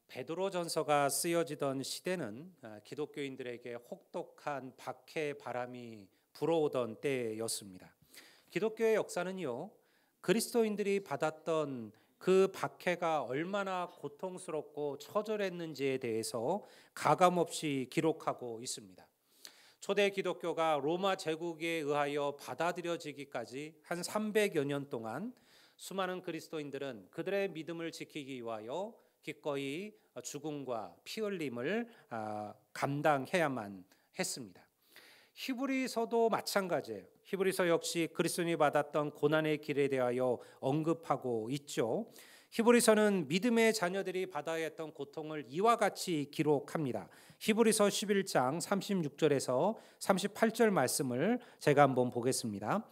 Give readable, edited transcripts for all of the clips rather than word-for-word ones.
베드로전서가 쓰여지던 시대는 기독교인들에게 혹독한 박해 바람이 불어오던 때였습니다. 기독교의 역사는요, 그리스도인들이 받았던 그 박해가 얼마나 고통스럽고 처절했는지에 대해서 가감없이 기록하고 있습니다. 초대 기독교가 로마 제국에 의하여 받아들여지기까지 한 300여 년 동안 수많은 그리스도인들은 그들의 믿음을 지키기 위하여 기꺼이 죽음과 피 흘림을 감당해야만 했습니다. 히브리서도 마찬가지예요. 히브리서 역시 그리스도인이 받았던 고난의 길에 대하여 언급하고 있죠. 히브리서는 믿음의 자녀들이 받아야 했던 고통을 이와 같이 기록합니다. 히브리서 11장 36절에서 38절 말씀을 제가 한번 보겠습니다.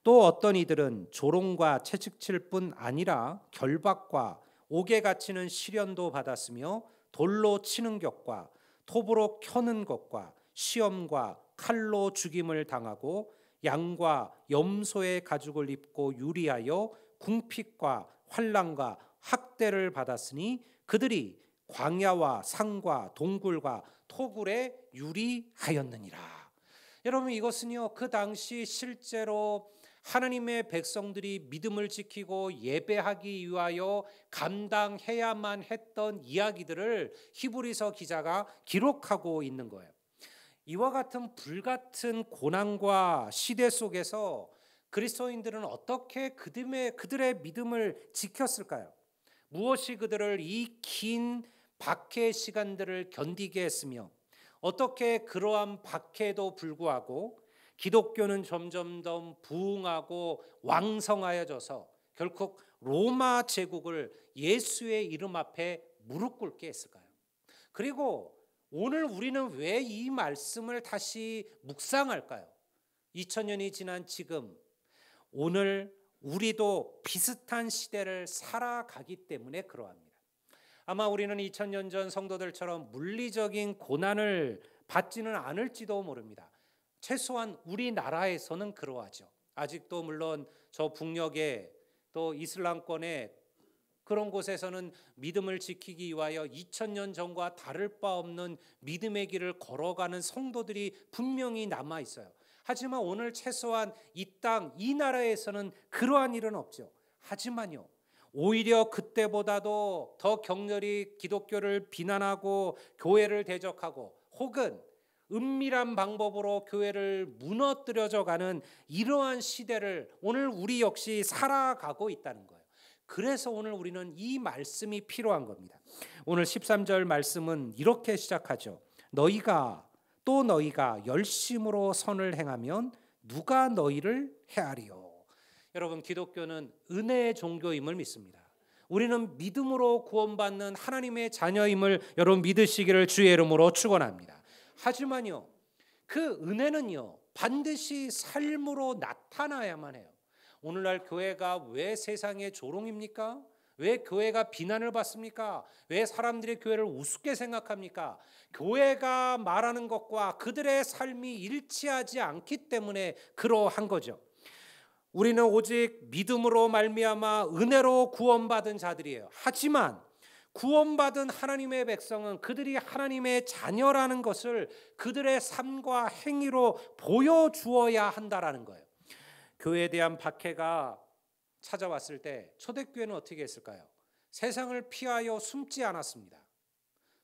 또 어떤 이들은 조롱과 채찍칠 뿐 아니라 결박과 옥에 갇히는 시련도 받았으며 돌로 치는 격과 톱으로 켜는 것과 시험과 칼로 죽임을 당하고 양과 염소의 가죽을 입고 유리하여 궁핍과 환난과 학대를 받았으니 그들이 광야와 산과 동굴과 토굴에 유리하였느니라. 여러분, 이것은요, 그 당시 실제로 하나님의 백성들이 믿음을 지키고 예배하기 위하여 감당해야만 했던 이야기들을 히브리서 기자가 기록하고 있는 거예요. 이와 같은 불같은 고난과 시대 속에서 그리스도인들은 어떻게 그들의 믿음을 지켰을까요? 무엇이 그들을 이 긴 박해 시간들을 견디게 했으며 어떻게 그러한 박해에도 불구하고 기독교는 점점 더 부흥하고 왕성하여져서 결국 로마 제국을 예수의 이름 앞에 무릎 꿇게 했을까요? 그리고 오늘 우리는 왜 이 말씀을 다시 묵상할까요? 2000년이 지난 지금 오늘 우리도 비슷한 시대를 살아가기 때문에 그러합니다. 아마 우리는 2000년 전 성도들처럼 물리적인 고난을 받지는 않을지도 모릅니다. 최소한 우리나라에서는 그러하죠. 아직도 물론 저 북녘에 또 이슬람권에 그런 곳에서는 믿음을 지키기 위하여 2000년 전과 다를 바 없는 믿음의 길을 걸어가는 성도들이 분명히 남아 있어요. 하지만 오늘 최소한 이 땅, 이 나라에서는 그러한 일은 없죠. 하지만요, 오히려 그때보다도 더 격렬히 기독교를 비난하고 교회를 대적하고 혹은 은밀한 방법으로 교회를 무너뜨려져가는 이러한 시대를 오늘 우리 역시 살아가고 있다는 거예요. 그래서 오늘 우리는 이 말씀이 필요한 겁니다. 오늘 13절 말씀은 이렇게 시작하죠. 너희가 열심으로 선을 행하면 누가 너희를 해하리요. 여러분, 기독교는 은혜의 종교임을 믿습니다. 우리는 믿음으로 구원받는 하나님의 자녀임을 여러분 믿으시기를 주의 이름으로 축원합니다. 하지만요, 그 은혜는요, 반드시 삶으로 나타나야만 해요. 오늘날 교회가 왜 세상의 조롱입니까? 왜 교회가 비난을 받습니까? 왜 사람들이 교회를 우습게 생각합니까? 교회가 말하는 것과 그들의 삶이 일치하지 않기 때문에 그러한 거죠. 우리는 오직 믿음으로 말미암아 은혜로 구원받은 자들이에요. 하지만 구원받은 하나님의 백성은 그들이 하나님의 자녀라는 것을 그들의 삶과 행위로 보여주어야 한다라는 거예요. 교회에 대한 박해가 찾아왔을 때 초대교회는 어떻게 했을까요? 세상을 피하여 숨지 않았습니다.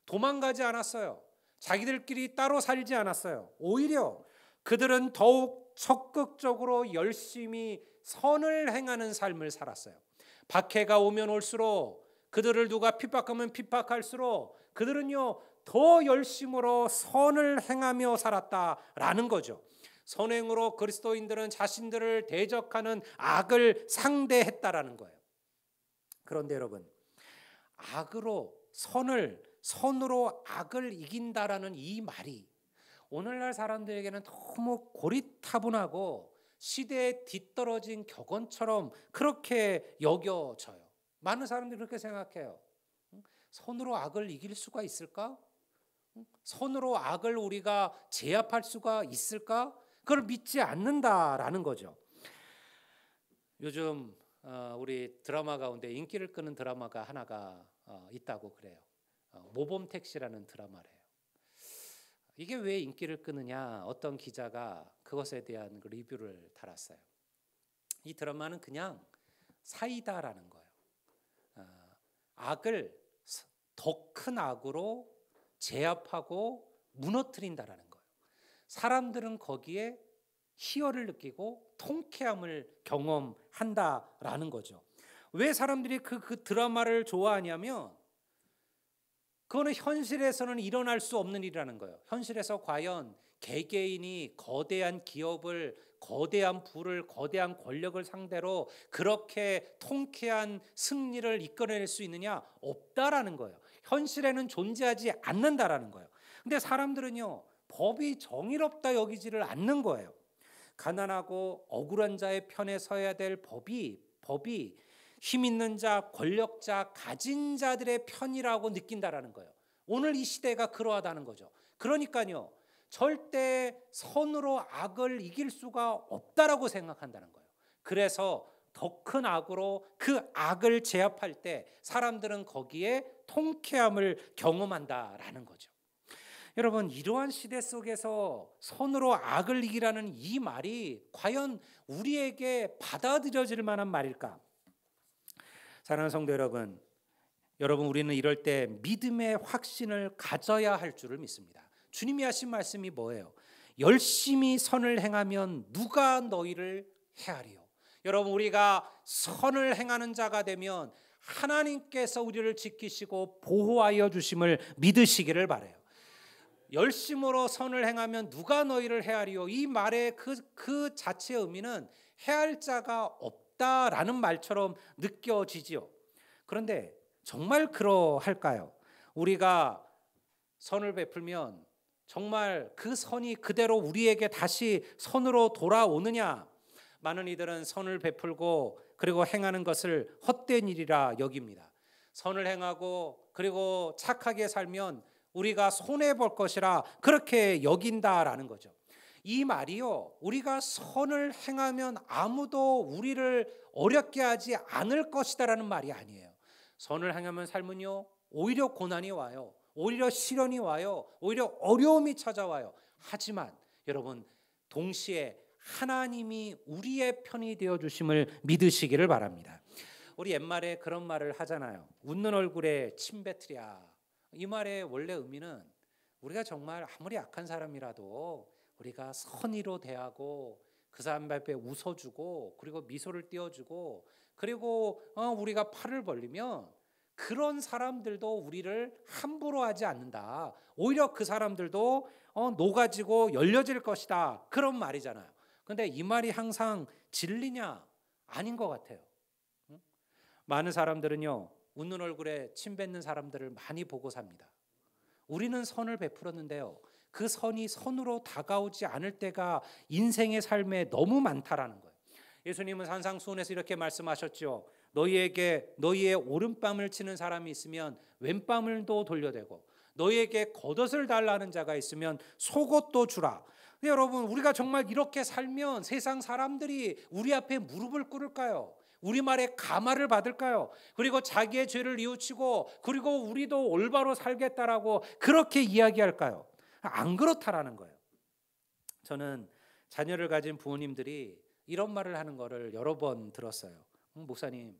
도망가지 않았어요. 자기들끼리 따로 살지 않았어요. 오히려 그들은 더욱 적극적으로 열심히 선을 행하는 삶을 살았어요. 박해가 오면 올수록 그들을 누가 핍박하면 핍박할수록 그들은요 더 열심으로 선을 행하며 살았다라는 거죠. 선행으로 그리스도인들은 자신들을 대적하는 악을 상대했다라는 거예요. 그런데 여러분, 선으로 악을 이긴다라는 이 말이 오늘날 사람들에게는 너무 고리타분하고 시대에 뒤떨어진 격언처럼 그렇게 여겨져요. 많은 사람들이 그렇게 생각해요. 선으로 악을 이길 수가 있을까? 선으로 악을 우리가 제압할 수가 있을까? 그걸 믿지 않는다라는 거죠. 요즘 우리 드라마 가운데 인기를 끄는 드라마가 하나가 있다고 그래요. 모범택시라는 드라마래요. 이게 왜 인기를 끄느냐, 어떤 기자가 그것에 대한 그 리뷰를 달았어요. 이 드라마는 그냥 사이다라는 거예요. 악을 더 큰 악으로 제압하고 무너뜨린다라는 거예요. 사람들은 거기에 희열을 느끼고 통쾌함을 경험한다라는 거죠. 왜 사람들이 그 드라마를 좋아하냐면 그거는 현실에서는 일어날 수 없는 일이라는 거예요. 현실에서 과연 개개인이 거대한 기업을, 거대한 부를, 거대한 권력을 상대로 그렇게 통쾌한 승리를 이끌어낼 수 있느냐? 없다라는 거예요. 현실에는 존재하지 않는다라는 거예요. 근데 사람들은요, 법이 정의롭다 여기지를 않는 거예요. 가난하고 억울한 자의 편에 서야 될 법이 힘 있는 자, 권력자, 가진 자들의 편이라고 느낀다라는 거예요. 오늘 이 시대가 그러하다는 거죠. 그러니까요, 절대 선으로 악을 이길 수가 없다라고 생각한다는 거예요. 그래서 더 큰 악으로 그 악을 제압할 때 사람들은 거기에 통쾌함을 경험한다라는 거죠. 여러분, 이러한 시대 속에서 선으로 악을 이기라는 이 말이 과연 우리에게 받아들여질 만한 말일까? 사랑하는 성도 여러분, 우리는 이럴 때 믿음의 확신을 가져야 할 줄을 믿습니다. 주님이 하신 말씀이 뭐예요? 열심히 선을 행하면 누가 너희를 해하리요? 여러분, 우리가 선을 행하는 자가 되면 하나님께서 우리를 지키시고 보호하여 주심을 믿으시기를 바라요. 열심으로 선을 행하면 누가 너희를 해하리요? 이 말의 그 자체의 의미는 해할 자가 없다라는 말처럼 느껴지지요. 그런데 정말 그러할까요? 우리가 선을 베풀면 정말 그 선이 그대로 우리에게 다시 선으로 돌아오느냐? 많은 이들은 선을 베풀고 그리고 행하는 것을 헛된 일이라 여깁니다. 선을 행하고 그리고 착하게 살면 우리가 손해볼 것이라 그렇게 여긴다라는 거죠. 이 말이요, 우리가 선을 행하면 아무도 우리를 어렵게 하지 않을 것이다라는 말이 아니에요. 선을 행하면 삶은요, 오히려 고난이 와요. 오히려 시련이 와요. 오히려 어려움이 찾아와요. 하지만 여러분, 동시에 하나님이 우리의 편이 되어주심을 믿으시기를 바랍니다. 우리 옛말에 그런 말을 하잖아요. 웃는 얼굴에 침 뱉으랴. 이 말의 원래 의미는 우리가 정말 아무리 악한 사람이라도 우리가 선의로 대하고 그 사람 앞에 웃어주고 그리고 미소를 띄워주고 그리고 우리가 팔을 벌리면 그런 사람들도 우리를 함부로 하지 않는다. 오히려 그 사람들도 녹아지고 열려질 것이다. 그런 말이잖아요. 그런데 이 말이 항상 진리냐? 아닌 것 같아요. 많은 사람들은요, 웃는 얼굴에 침 뱉는 사람들을 많이 보고 삽니다. 우리는 선을 베풀었는데요, 그 선이 선으로 다가오지 않을 때가 인생의 삶에 너무 많다라는 거예요. 예수님은 산상수훈에서 이렇게 말씀하셨죠. 너희의 오른뺨을 치는 사람이 있으면 왼뺨을도 돌려대고 너희에게 겉옷을 달라는 자가 있으면 속옷도 주라. 근데 여러분, 우리가 정말 이렇게 살면 세상 사람들이 우리 앞에 무릎을 꿇을까요? 우리 말에 감화를 받을까요? 그리고 자기의 죄를 뉘우치고 그리고 우리도 올바로 살겠다라고 그렇게 이야기할까요? 안 그렇다라는 거예요. 저는 자녀를 가진 부모님들이 이런 말을 하는 거를 여러 번 들었어요. 목사님,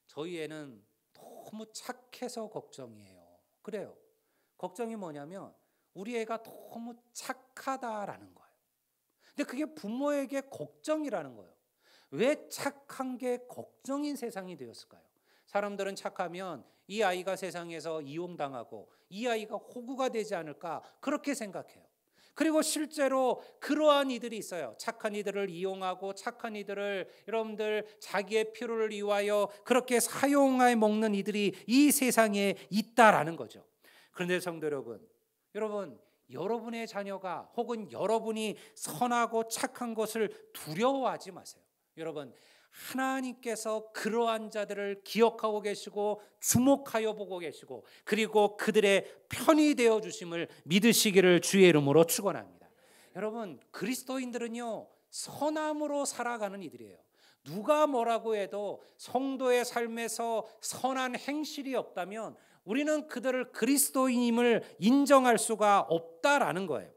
저희 애는 너무 착해서 걱정이에요. 그래요. 걱정이 뭐냐면 우리 애가 너무 착하다라는 거예요. 근데 그게 부모에게 걱정이라는 거예요. 왜 착한 게 걱정인 세상이 되었을까요? 사람들은 착하면 이 아이가 세상에서 이용당하고 이 아이가 호구가 되지 않을까 그렇게 생각해요. 그리고 실제로 그러한 이들이 있어요. 착한 이들을 이용하고 착한 이들을 여러분들 자기의 필요를 위하여 그렇게 사용해 먹는 이들이 이 세상에 있다라는 거죠. 그런데 성도 여러분, 여러분의 자녀가 혹은 여러분이 선하고 착한 것을 두려워하지 마세요. 여러분, 하나님께서 그러한 자들을 기억하고 계시고 주목하여 보고 계시고 그리고 그들의 편이 되어 주심을 믿으시기를 주의 이름으로 축원합니다. 여러분, 그리스도인들은요, 선함으로 살아가는 이들이에요. 누가 뭐라고 해도 성도의 삶에서 선한 행실이 없다면 우리는 그들을 그리스도인임을 인정할 수가 없다라는 거예요.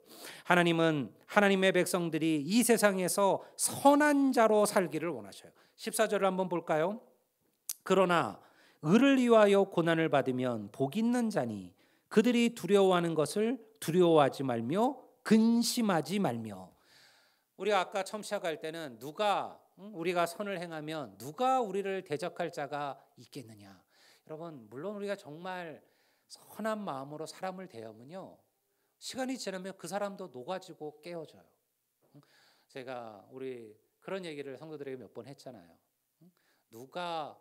하나님은 하나님의 백성들이 이 세상에서 선한 자로 살기를 원하셔요. 14절을 한번 볼까요? 그러나 의를 위하여 고난을 받으면 복 있는 자니 그들이 두려워하는 것을 두려워하지 말며 근심하지 말며. 우리가 아까 처음 시작할 때는 우리가 선을 행하면 누가 우리를 대적할 자가 있겠느냐. 여러분, 물론 우리가 정말 선한 마음으로 사람을 대하면요, 시간이 지나면 그 사람도 녹아지고 깨어져요. 제가 우리 그런 얘기를 성도들에게 몇 번 했잖아요. 누가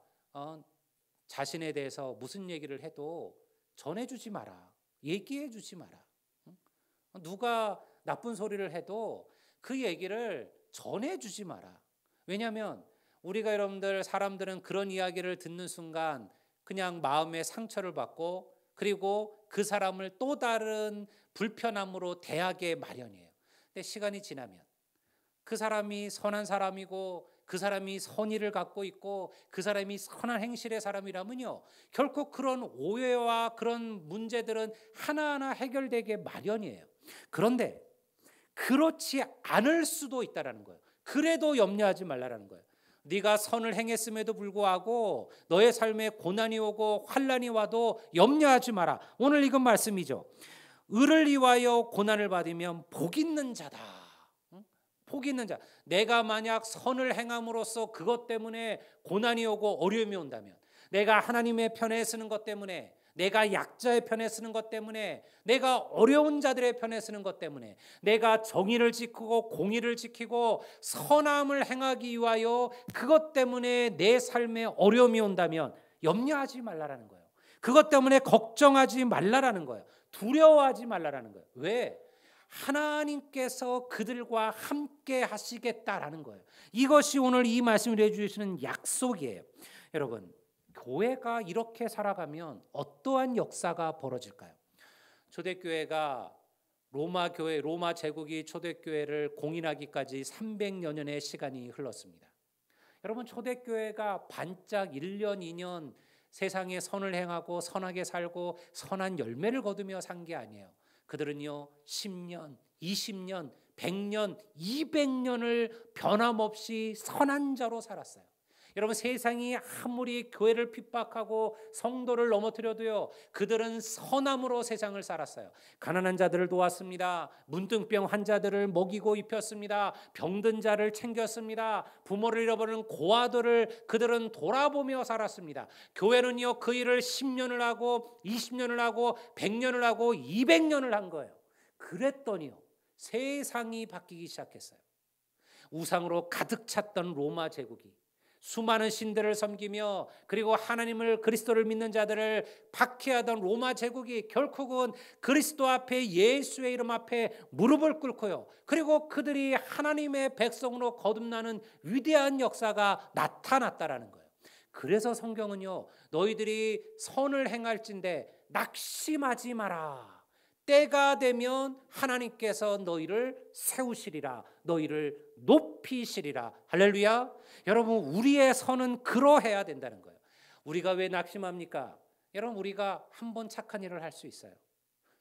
자신에 대해서 무슨 얘기를 해도 전해주지 마라. 얘기해주지 마라. 누가 나쁜 소리를 해도 그 얘기를 전해주지 마라. 왜냐하면 우리가 여러분들 사람들은 그런 이야기를 듣는 순간 그냥 마음의 상처를 받고 그리고 그 사람을 또 다른 불편함으로 대하게 마련이에요. 근데 시간이 지나면 그 사람이 선한 사람이고 그 사람이 선의를 갖고 있고 그 사람이 선한 행실의 사람이라면요, 결코 그런 오해와 그런 문제들은 하나하나 해결되게 마련이에요. 그런데 그렇지 않을 수도 있다라는 거예요. 그래도 염려하지 말라라는 거예요. 네가 선을 행했음에도 불구하고 너의 삶에 고난이 오고 환난이 와도 염려하지 마라. 오늘 이건 말씀이죠. 의를 위하여 고난을 받으면 복 있는 자다. 복 있는 자. 내가 만약 선을 행함으로써 그것 때문에 고난이 오고 어려움이 온다면, 내가 하나님의 편에 서는 것 때문에, 내가 약자의 편에 서는 것 때문에, 내가 어려운 자들의 편에 서는 것 때문에, 내가 정의를 지키고 공의를 지키고 선함을 행하기 위하여 그것 때문에 내 삶에 어려움이 온다면 염려하지 말라라는 거예요. 그것 때문에 걱정하지 말라라는 거예요. 두려워하지 말라라는 거예요. 왜? 하나님께서 그들과 함께 하시겠다라는 거예요. 이것이 오늘 이 말씀을 해주시는 약속이에요. 여러분, 교회가 이렇게 살아가면 어떠한 역사가 벌어질까요? 초대교회가 로마 제국이 초대교회를 공인하기까지 300여 년의 시간이 흘렀습니다. 여러분, 초대교회가 반짝 1년, 2년 세상에 선을 행하고 선하게 살고 선한 열매를 거두며 산 게 아니에요. 그들은요 10년, 20년, 100년, 200년을 변함없이 선한 자로 살았어요. 여러분, 세상이 아무리 교회를 핍박하고 성도를 넘어뜨려도요, 그들은 선함으로 세상을 살았어요. 가난한 자들을 도왔습니다. 문둥병 환자들을 먹이고 입혔습니다. 병든 자를 챙겼습니다. 부모를 잃어버린 고아들을 그들은 돌아보며 살았습니다. 교회는요, 그 일을 10년을 하고 20년을 하고 100년을 하고 200년을 한 거예요. 그랬더니요, 세상이 바뀌기 시작했어요. 우상으로 가득 찼던 로마 제국이 수많은 신들을 섬기며 그리고 하나님을, 그리스도를 믿는 자들을 박해하던 로마 제국이 결국은 그리스도 앞에, 예수의 이름 앞에 무릎을 꿇고요, 그리고 그들이 하나님의 백성으로 거듭나는 위대한 역사가 나타났다라는 거예요. 그래서 성경은요, 너희들이 선을 행할진대 낙심하지 마라. 때가 되면 하나님께서 너희를 세우시리라, 너희를 높이시리라. 할렐루야. 여러분, 우리의 선은 그러해야 된다는 거예요. 우리가 왜 낙심합니까? 여러분, 우리가 한 번 착한 일을 할 수 있어요.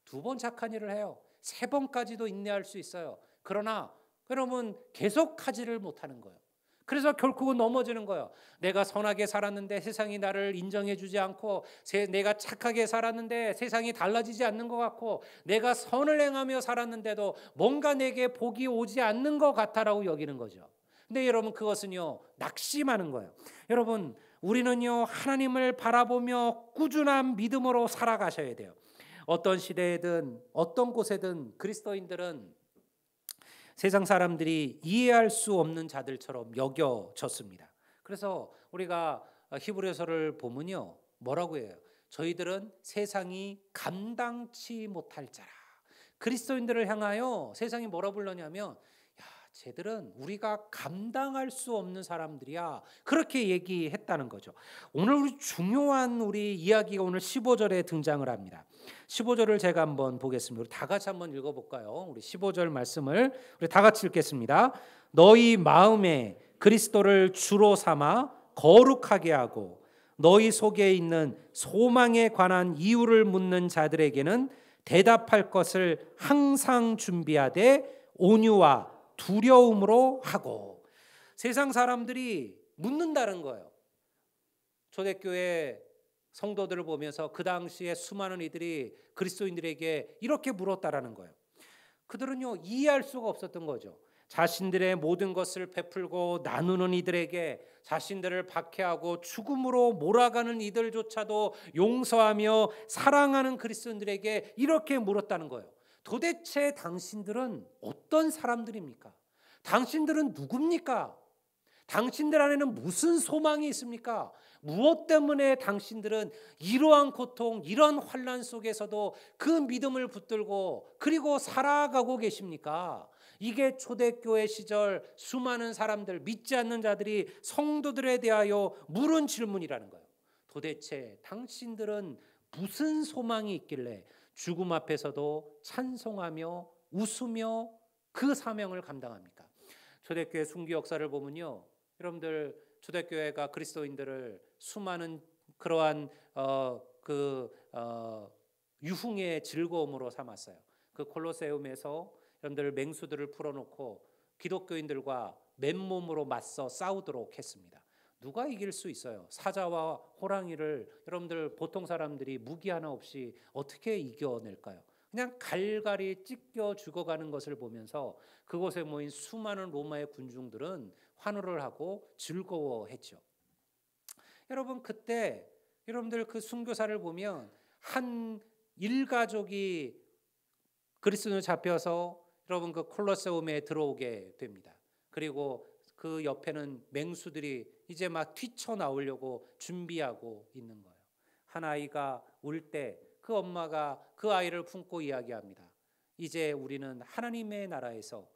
2번 착한 일을 해요. 3번까지도 인내할 수 있어요. 그러나 여러분, 계속하지를 못하는 거예요. 그래서 결국은 넘어지는 거예요. 내가 선하게 살았는데 세상이 나를 인정해 주지 않고, 내가 착하게 살았는데 세상이 달라지지 않는 것 같고, 내가 선을 행하며 살았는데도 뭔가 내게 복이 오지 않는 것 같다라고 여기는 거죠. 근데 여러분, 그것은요 낙심하는 거예요. 여러분, 우리는요 하나님을 바라보며 꾸준한 믿음으로 살아가셔야 돼요. 어떤 시대에든 어떤 곳에든 그리스도인들은 세상 사람들이 이해할 수 없는 자들처럼 여겨졌습니다. 그래서 우리가 히브리서를 보면요 뭐라고 해요? 저희들은 세상이 감당치 못할 자라. 그리스도인들을 향하여 세상이 뭐라 불렀냐면, 쟤들은 우리가 감당할 수 없는 사람들이야, 그렇게 얘기했다는 거죠. 오늘 우리 중요한 우리 이야기가 오늘 15절에 등장을 합니다. 15절을 제가 한번 보겠습니다. 우리 다 같이 한번 읽어볼까요? 우리 15절 말씀을 우리 다 같이 읽겠습니다. 너희 마음에 그리스도를 주로 삼아 거룩하게 하고 너희 속에 있는 소망에 관한 이유를 묻는 자들에게는 대답할 것을 항상 준비하되 온유와 두려움으로 하고. 세상 사람들이 묻는다는 거예요. 초대교회 성도들을 보면서 그 당시에 수많은 이들이 그리스도인들에게 이렇게 물었다라는 거예요. 그들은요, 이해할 수가 없었던 거죠. 자신들의 모든 것을 베풀고 나누는 이들에게 자신들을 박해하고 죽음으로 몰아가는 이들조차도 용서하며 사랑하는 그리스도인들에게 이렇게 물었다는 거예요. 도대체 당신들은 어떤 사람들입니까? 당신들은 누굽니까? 당신들 안에는 무슨 소망이 있습니까? 무엇 때문에 당신들은 이러한 고통, 이런 환난 속에서도 그 믿음을 붙들고 그리고 살아가고 계십니까? 이게 초대교회 시절 수많은 사람들, 믿지 않는 자들이 성도들에 대하여 물은 질문이라는 거예요. 도대체 당신들은 무슨 소망이 있길래 죽음 앞에서도 찬송하며 웃으며 그 사명을 감당합니까? 초대교회 순교 역사를 보면요, 여러분들 초대교회가 그리스도인들을 수많은 그러한 유흥의 즐거움으로 삼았어요. 그 콜로세움에서 여러분들 맹수들을 풀어놓고 기독교인들과 맨몸으로 맞서 싸우도록 했습니다. 누가 이길 수 있어요? 사자와 호랑이를 여러분들 보통 사람들이 무기 하나 없이 어떻게 이겨낼까요? 그냥 갈갈이 찢겨 죽어가는 것을 보면서 그곳에 모인 수많은 로마의 군중들은 환호를 하고 즐거워했죠. 여러분, 그때 여러분들 그 순교사를 보면 한 일가족이 그리스도인으로 잡혀서 여러분 그 콜로세움에 들어오게 됩니다. 그리고 그 옆에는 맹수들이 이제 막 뛰쳐나오려고 준비하고 있는 거예요. 한 아이가 울 때 그 엄마가 그 아이를 품고 이야기합니다. 이제 우리는 하나님의 나라에서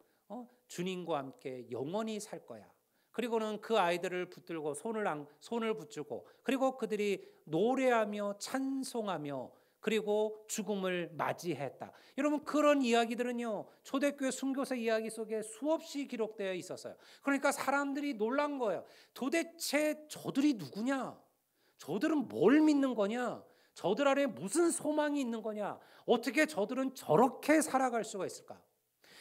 주님과 함께 영원히 살 거야. 그리고는 그 아이들을 붙들고 손을 붙들고 그리고 그들이 노래하며 찬송하며 그리고 죽음을 맞이했다. 여러분, 그런 이야기들은요, 초대교회 순교사 이야기 속에 수없이 기록되어 있었어요. 그러니까 사람들이 놀란 거예요. 도대체 저들이 누구냐? 저들은 뭘 믿는 거냐? 저들 안에 무슨 소망이 있는 거냐? 어떻게 저들은 저렇게 살아갈 수가 있을까?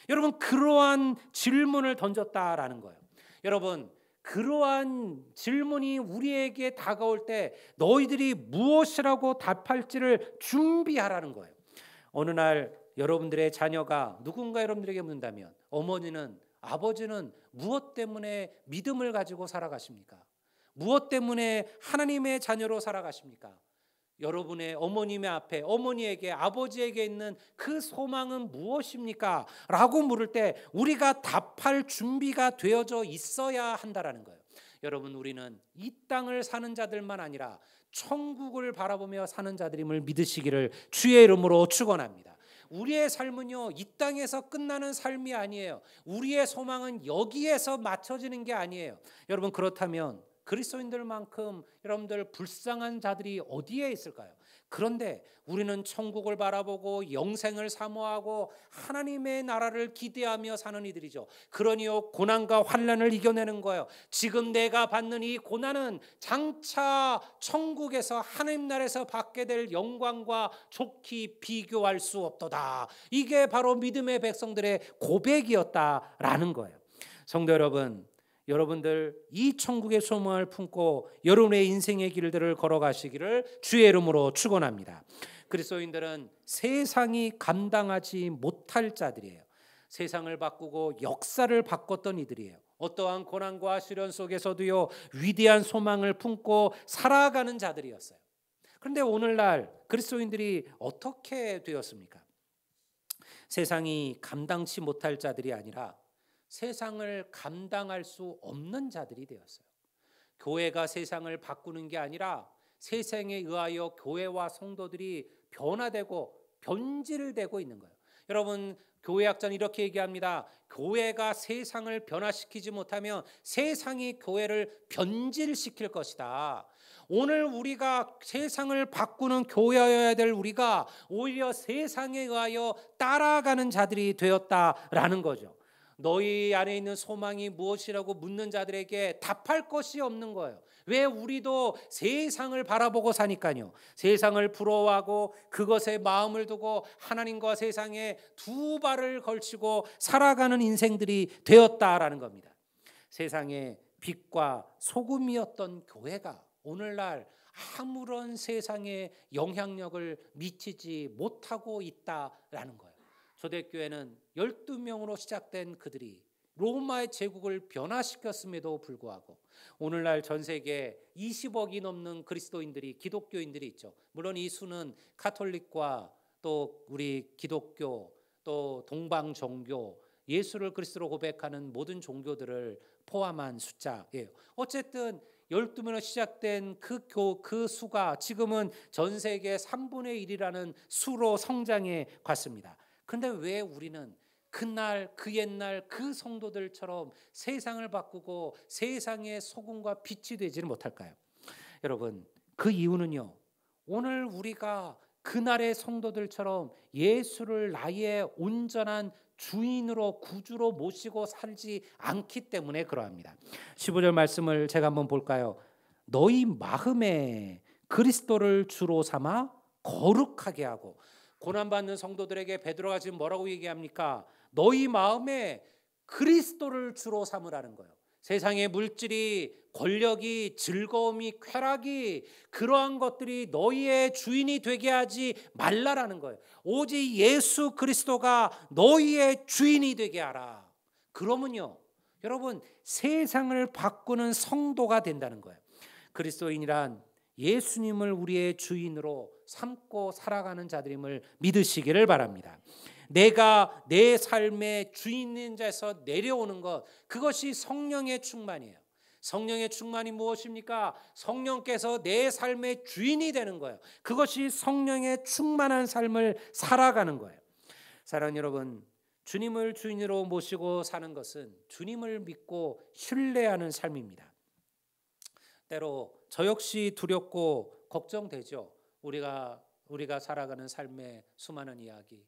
여러분, 그러한 질문을 던졌다라는 거예요. 여러분, 그러한 질문이 우리에게 다가올 때 너희들이 무엇이라고 답할지를 준비하라는 거예요. 어느 날 여러분들의 자녀가 누군가 여러분들에게 묻는다면 어머니는, 아버지는 무엇 때문에 믿음을 가지고 살아가십니까? 무엇 때문에 하나님의 자녀로 살아가십니까? 여러분의 어머님의 앞에 어머니에게 아버지에게 있는 그 소망은 무엇입니까? 라고 물을 때 우리가 답할 준비가 되어져 있어야 한다라는 거예요. 여러분, 우리는 이 땅을 사는 자들만 아니라 천국을 바라보며 사는 자들임을 믿으시기를 주의 이름으로 축원합니다. 우리의 삶은요, 이 땅에서 끝나는 삶이 아니에요. 우리의 소망은 여기에서 맞춰지는 게 아니에요. 여러분, 그렇다면 그리스도인들만큼 여러분들 불쌍한 자들이 어디에 있을까요? 그런데 우리는 천국을 바라보고 영생을 사모하고 하나님의 나라를 기대하며 사는 이들이죠. 그러니요, 고난과 환난을 이겨내는 거예요. 지금 내가 받는 이 고난은 장차 천국에서 하나님 나라에서 받게 될 영광과 좋게 비교할 수 없도다. 이게 바로 믿음의 백성들의 고백이었다라는 거예요. 성도 여러분, 여러분들 이 천국의 소망을 품고 여러분의 인생의 길들을 걸어가시기를 주의 이름으로 축원합니다. 그리스도인들은 세상이 감당하지 못할 자들이에요. 세상을 바꾸고 역사를 바꿨던 이들이에요. 어떠한 고난과 시련 속에서도요, 위대한 소망을 품고 살아가는 자들이었어요. 그런데 오늘날 그리스도인들이 어떻게 되었습니까? 세상이 감당치 못할 자들이 아니라 세상을 감당할 수 없는 자들이 되었어요. 교회가 세상을 바꾸는 게 아니라 세상에 의하여 교회와 성도들이 변화되고 변질되고 있는 거예요. 여러분, 교회학자는 이렇게 얘기합니다. 교회가 세상을 변화시키지 못하면 세상이 교회를 변질시킬 것이다. 오늘 우리가 세상을 바꾸는 교회여야 될 우리가 오히려 세상에 의하여 따라가는 자들이 되었다라는 거죠. 너희 안에 있는 소망이 무엇이라고 묻는 자들에게 답할 것이 없는 거예요. 왜? 우리도 세상을 바라보고 사니까요. 세상을 부러워하고 그것에 마음을 두고 하나님과 세상에 두 발을 걸치고 살아가는 인생들이 되었다라는 겁니다. 세상의 빛과 소금이었던 교회가 오늘날 아무런 세상에 영향력을 미치지 못하고 있다라는 거예요. 초대교회는 12명으로 시작된 그들이 로마의 제국을 변화시켰음에도 불구하고 오늘날 전 세계에 20억이 넘는 그리스도인들이, 기독교인들이 있죠. 물론 이 수는 카톨릭과 또 우리 기독교, 또 동방 종교, 예수를 그리스도로 고백하는 모든 종교들을 포함한 숫자예요. 어쨌든 12명으로 시작된 그 수가 지금은 전 세계 3분의 1이라는 수로 성장해 갔습니다. 근데 왜 우리는 그날 그 옛날 그 성도들처럼 세상을 바꾸고 세상의 소금과 빛이 되지는 못할까요? 여러분, 그 이유는요, 오늘 우리가 그날의 성도들처럼 예수를 나의 온전한 주인으로 구주로 모시고 살지 않기 때문에 그러합니다. 15절 말씀을 제가 한번 볼까요? 너희 마음에 그리스도를 주로 삼아 거룩하게 하고. 고난받는 성도들에게 베드로가 지금 뭐라고 얘기합니까? 너희 마음에 그리스도를 주로 삼으라는 거예요. 세상의 물질이, 권력이, 즐거움이, 쾌락이, 그러한 것들이 너희의 주인이 되게 하지 말라라는 거예요. 오직 예수 그리스도가 너희의 주인이 되게 하라. 그러면요, 여러분, 세상을 바꾸는 성도가 된다는 거예요. 그리스도인이란 예수님을 우리의 주인으로 삼고 살아가는 자들임을 믿으시기를 바랍니다. 내가 내 삶의 주인인 자에서 내려오는 것, 그것이 성령의 충만이에요. 성령의 충만이 무엇입니까? 성령께서 내 삶의 주인이 되는 거예요. 그것이 성령의 충만한 삶을 살아가는 거예요. 사랑하는 여러분, 주님을 주인으로 모시고 사는 것은 주님을 믿고 신뢰하는 삶입니다. 때로 저 역시 두렵고 걱정되죠. 우리가 살아가는 삶의 수많은 이야기.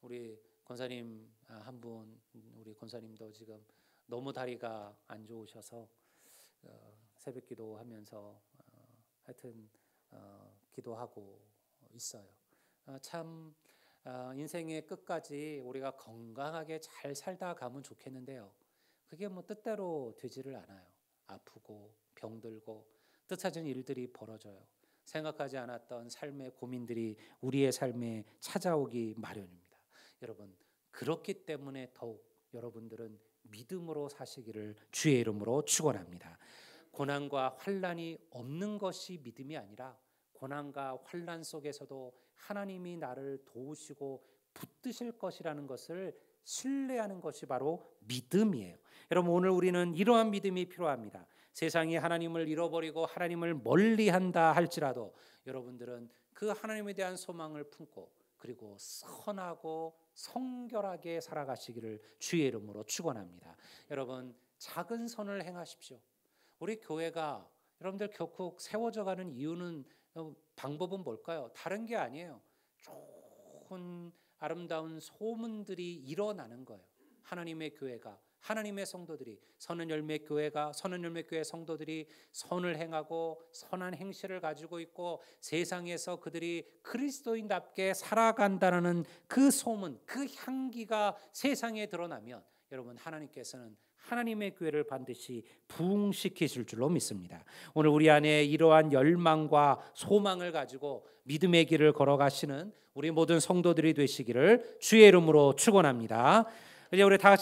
우리 권사님 한 분, 우리 권사님도 지금 너무 다리가 안 좋으셔서 새벽 기도하면서 하여튼 기도하고 있어요. 참 인생의 끝까지 우리가 건강하게 잘 살다 가면 좋겠는데요. 그게 뭐 뜻대로 되지를 않아요. 아프고 병들고 뜻하지 일들이 벌어져요. 생각하지 않았던 삶의 고민들이 우리의 삶에 찾아오기 마련입니다. 여러분, 그렇기 때문에 더욱 여러분들은 믿음으로 사시기를 주의 이름으로 축원합니다. 고난과 환난이 없는 것이 믿음이 아니라 고난과 환난 속에서도 하나님이 나를 도우시고 붙드실 것이라는 것을 신뢰하는 것이 바로 믿음이에요. 여러분, 오늘 우리는 이러한 믿음이 필요합니다. 세상이 하나님을 잃어버리고 하나님을 멀리한다 할지라도 여러분들은 그 하나님에 대한 소망을 품고 그리고 선하고 성결하게 살아가시기를 주의 이름으로 축원합니다. 여러분, 작은 선을 행하십시오. 우리 교회가 여러분들 결국 세워져가는 이유는, 방법은 뭘까요? 다른 게 아니에요. 좋은 아름다운 소문들이 일어나는 거예요. 하나님의 교회가, 하나님의 성도들이, 선한 열매 교회가, 선한 열매 교회 성도들이 선을 행하고 선한 행실을 가지고 있고 세상에서 그들이 그리스도인답게 살아간다는 그 소문, 그 향기가 세상에 드러나면 여러분, 하나님께서는 하나님의 교회를 반드시 부흥시키실 줄로 믿습니다. 오늘 우리 안에 이러한 열망과 소망을 가지고 믿음의 길을 걸어가시는 우리 모든 성도들이 되시기를 주의 이름으로 축원합니다. 이제 우리 다 같이